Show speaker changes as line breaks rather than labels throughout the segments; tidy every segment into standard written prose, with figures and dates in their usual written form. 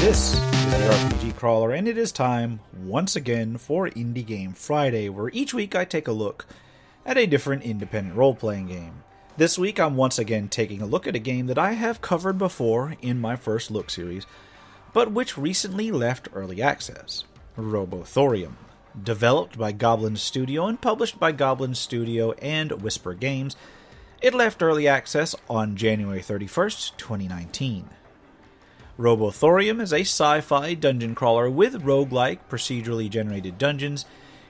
This is the RPG Crawler, and it is time, once again, for Indie Game Friday, where each week I take a look at a different independent role-playing game. This week I'm once again taking a look at a game that I have covered before in my First Look series, but which recently left early access. Robothorium. Developed by Goblins Studio and published by Goblins Studio and Whisper Games, it left early access on January 31st, 2019. Robothorium is a sci-fi dungeon crawler with roguelike, procedurally generated dungeons,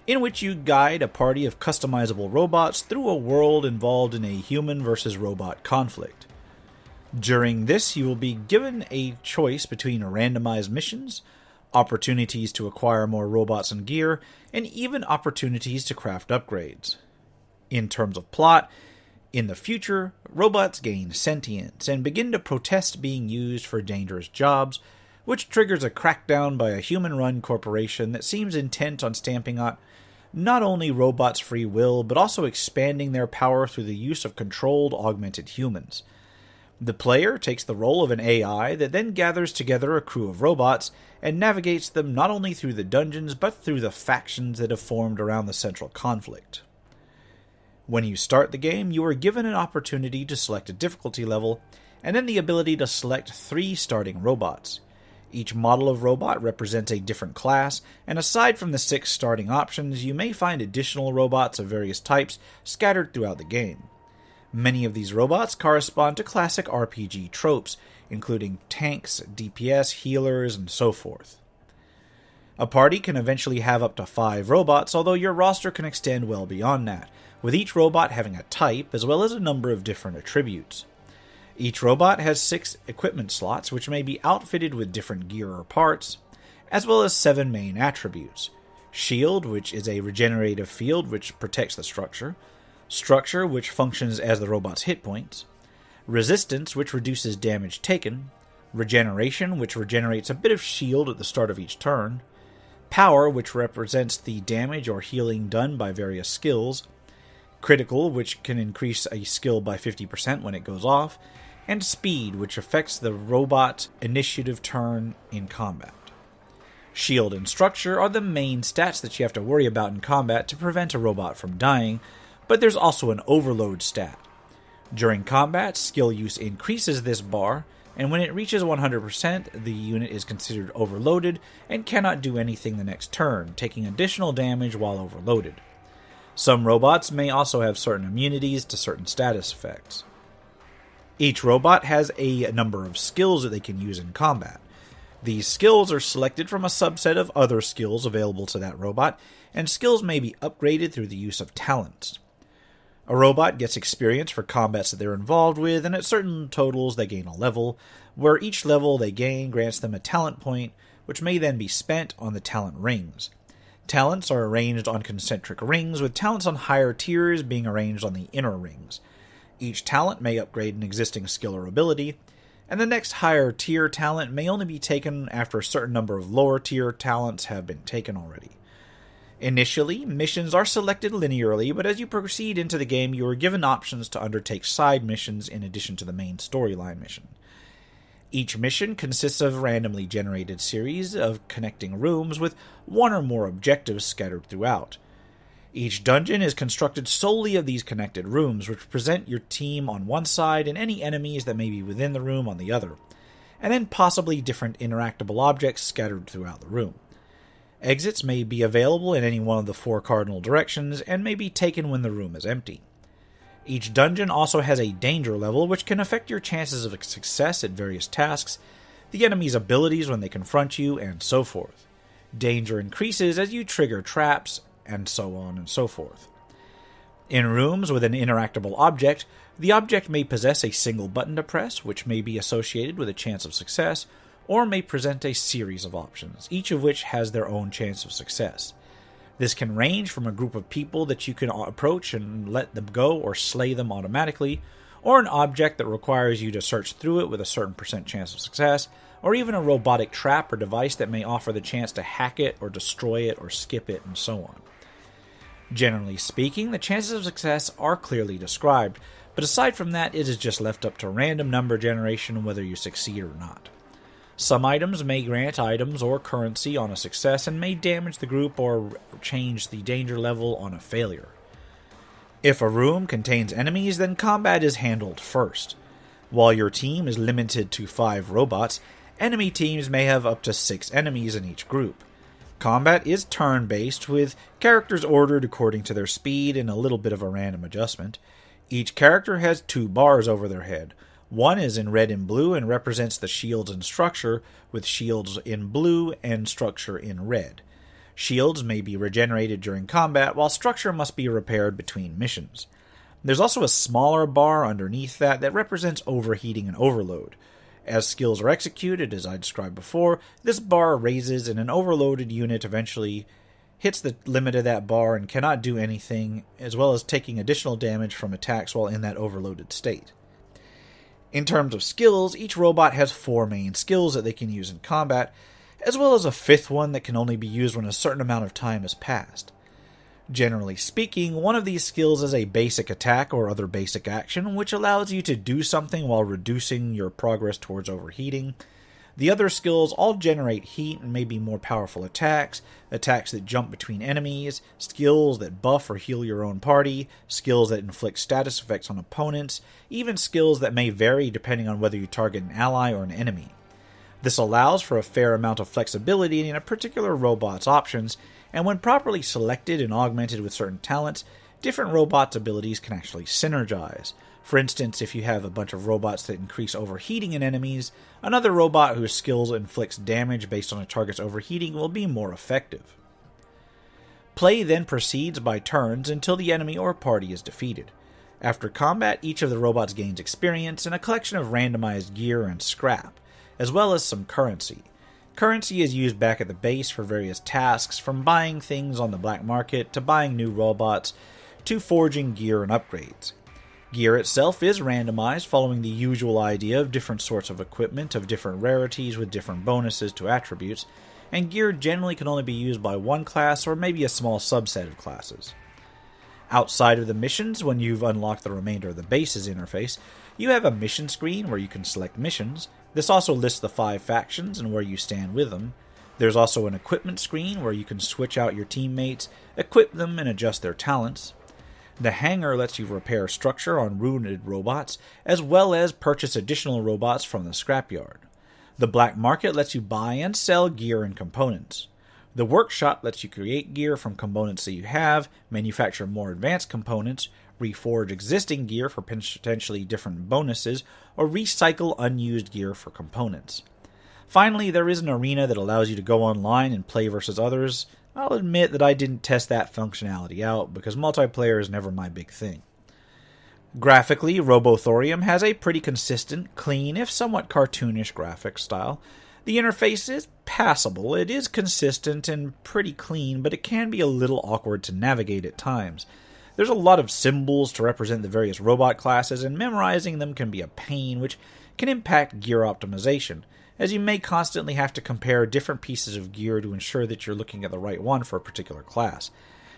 in which you guide a party of customizable robots through a world involved in a human versus robot conflict. During this, you will be given a choice between randomized missions, opportunities to acquire more robots and gear, and even opportunities to craft upgrades. In terms of plot, in the future, robots gain sentience and begin to protest being used for dangerous jobs, which triggers a crackdown by a human-run corporation that seems intent on stamping out not only robots' free will, but also expanding their power through the use of controlled augmented humans. The player takes the role of an AI that then gathers together a crew of robots and navigates them not only through the dungeons, but through the factions that have formed around the central conflict. When you start the game, you are given an opportunity to select a difficulty level, and then the ability to select 3 starting robots. Each model of robot represents a different class, and aside from the 6 starting options, you may find additional robots of various types scattered throughout the game. Many of these robots correspond to classic RPG tropes, including tanks, DPS, healers, and so forth. A party can eventually have up to 5 robots, although your roster can extend well beyond that, with each robot having a type as well as a number of different attributes. Each robot has 6 equipment slots, which may be outfitted with different gear or parts, as well as 7 main attributes. Shield, which is a regenerative field which protects the structure. Structure, which functions as the robot's hit points. Resistance, which reduces damage taken. Regeneration, which regenerates a bit of shield at the start of each turn. Power, which represents the damage or healing done by various skills. Critical, which can increase a skill by 50% when it goes off. And Speed, which affects the robot's initiative turn in combat. Shield and Structure are the main stats that you have to worry about in combat to prevent a robot from dying, but there's also an overload stat. During combat, skill use increases this bar, and when it reaches 100%, the unit is considered overloaded and cannot do anything the next turn, taking additional damage while overloaded. Some robots may also have certain immunities to certain status effects. Each robot has a number of skills that they can use in combat. These skills are selected from a subset of other skills available to that robot, and skills may be upgraded through the use of talents. A robot gets experience for combats that they're involved with, and at certain totals they gain a level, where each level they gain grants them a talent point, which may then be spent on the talent rings. Talents are arranged on concentric rings, with talents on higher tiers being arranged on the inner rings. Each talent may upgrade an existing skill or ability, and the next higher tier talent may only be taken after a certain number of lower tier talents have been taken already. Initially, missions are selected linearly, but as you proceed into the game, you are given options to undertake side missions in addition to the main storyline mission. Each mission consists of a randomly generated series of connecting rooms with one or more objectives scattered throughout. Each dungeon is constructed solely of these connected rooms, which present your team on one side and any enemies that may be within the room on the other, and then possibly different interactable objects scattered throughout the room. Exits may be available in any one of the 4 cardinal directions and may be taken when the room is empty. Each dungeon also has a danger level, which can affect your chances of success at various tasks, the enemy's abilities when they confront you, and so forth. Danger increases as you trigger traps, and so on and so forth. In rooms with an interactable object, the object may possess a single button to press, which may be associated with a chance of success, or may present a series of options, each of which has their own chance of success. This can range from a group of people that you can approach and let them go or slay them automatically, or an object that requires you to search through it with a certain % chance of success, or even a robotic trap or device that may offer the chance to hack it or destroy it or skip it, and so on. Generally speaking, the chances of success are clearly described, but aside from that, it is just left up to random number generation whether you succeed or not. Some items may grant items or currency on a success and may damage the group or change the danger level on a failure. If a room contains enemies, then combat is handled first. While your team is limited to 5 robots, enemy teams may have up to 6 enemies in each group. Combat is turn-based, with characters ordered according to their speed and a little bit of a random adjustment. Each character has 2 bars over their head. One is in red and blue and represents the shields and structure, with shields in blue and structure in red. Shields may be regenerated during combat, while structure must be repaired between missions. There's also a smaller bar underneath that represents overheating and overload. As skills are executed, as I described before, this bar raises and an overloaded unit eventually hits the limit of that bar and cannot do anything, as well as taking additional damage from attacks while in that overloaded state. In terms of skills, each robot has 4 main skills that they can use in combat, as well as a 5th one that can only be used when a certain amount of time has passed. Generally speaking, one of these skills is a basic attack or other basic action, which allows you to do something while reducing your progress towards overheating. The other skills all generate heat and may be more powerful attacks, attacks that jump between enemies, skills that buff or heal your own party, skills that inflict status effects on opponents, even skills that may vary depending on whether you target an ally or an enemy. This allows for a fair amount of flexibility in a particular robot's options, and when properly selected and augmented with certain talents, different robots' abilities can actually synergize. For instance, if you have a bunch of robots that increase overheating in enemies, another robot whose skills inflicts damage based on a target's overheating will be more effective. Play then proceeds by turns until the enemy or party is defeated. After combat, each of the robots gains experience and a collection of randomized gear and scrap, as well as some currency. Currency is used back at the base for various tasks, from buying things on the black market to buying new robots to forging gear and upgrades. Gear itself is randomized, following the usual idea of different sorts of equipment of different rarities with different bonuses to attributes, and gear generally can only be used by one class or maybe a small subset of classes. Outside of the missions, when you've unlocked the remainder of the base's interface, you have a mission screen where you can select missions. This also lists the 5 factions and where you stand with them. There's also an equipment screen where you can switch out your teammates, equip them, and adjust their talents. The hangar lets you repair structure on wounded robots, as well as purchase additional robots from the scrapyard. The black market lets you buy and sell gear and components. The workshop lets you create gear from components that you have, manufacture more advanced components, reforge existing gear for potentially different bonuses, or recycle unused gear for components. Finally, there is an arena that allows you to go online and play versus others. I'll admit that I didn't test that functionality out, because multiplayer is never my big thing. Graphically, Robothorium has a pretty consistent, clean, if somewhat cartoonish graphic style. The interface is passable, it is consistent and pretty clean, but it can be a little awkward to navigate at times. There's a lot of symbols to represent the various robot classes, and memorizing them can be a pain, which can impact gear optimization, as you may constantly have to compare different pieces of gear to ensure that you're looking at the right one for a particular class.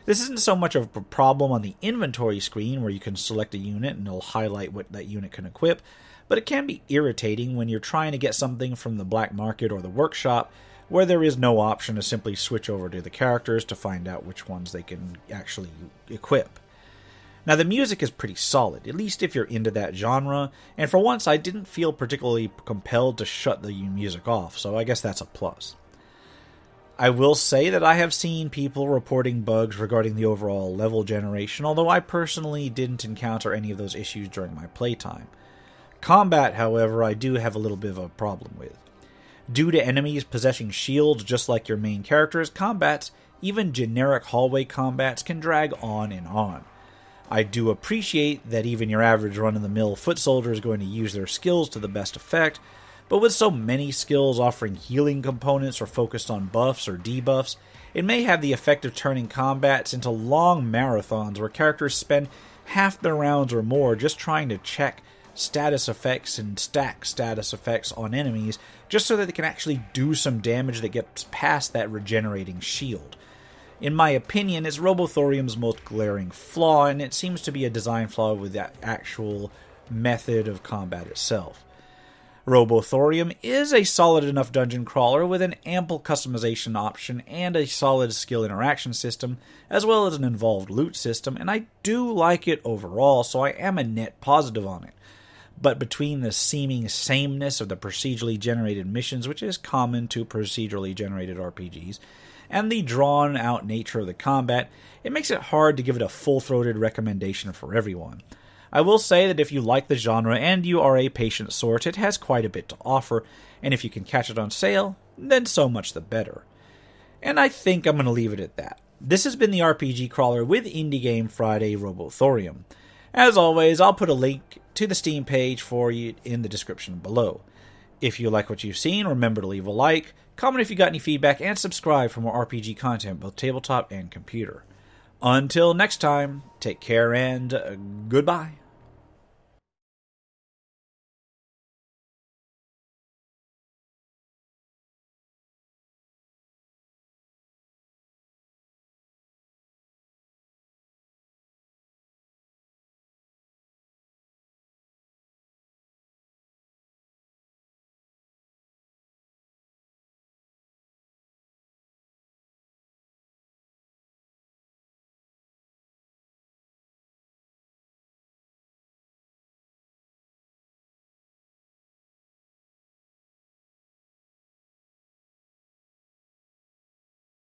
This isn't so much of a problem on the inventory screen, where you can select a unit and it'll highlight what that unit can equip, but it can be irritating when you're trying to get something from the black market or the workshop, where there is no option to simply switch over to the characters to find out which ones they can actually equip. Now, the music is pretty solid, at least if you're into that genre, and for once I didn't feel particularly compelled to shut the music off, so I guess that's a plus. I will say that I have seen people reporting bugs regarding the overall level generation, although I personally didn't encounter any of those issues during my playtime. Combat, however, I do have a little bit of a problem with. Due to enemies possessing shields just like your main characters, combats, even generic hallway combats, can drag on and on. I do appreciate that even your average run-of-the-mill foot soldier is going to use their skills to the best effect, but with so many skills offering healing components or focused on buffs or debuffs, it may have the effect of turning combats into long marathons where characters spend half their rounds or more just trying to check status effects and stack status effects on enemies just so that they can actually do some damage that gets past that regenerating shield. In my opinion, it's Robothorium's most glaring flaw, and it seems to be a design flaw with that actual method of combat itself. Robothorium is a solid enough dungeon crawler with an ample customization option and a solid skill interaction system, as well as an involved loot system, and I do like it overall, so I am a net positive on it. But between the seeming sameness of the procedurally generated missions, which is common to procedurally generated RPGs, and the drawn-out nature of the combat, it makes it hard to give it a full-throated recommendation for everyone. I will say that if you like the genre and you are a patient sort, it has quite a bit to offer, and if you can catch it on sale, then so much the better. And I think I'm going to leave it at that. This has been the RPG Crawler with Indie Game Friday Robothorium. As always, I'll put a link to the Steam page for you in the description below. If you like what you've seen, remember to leave a like, comment if you got any feedback, and subscribe for more RPG content, both tabletop and computer. Until next time, take care and goodbye.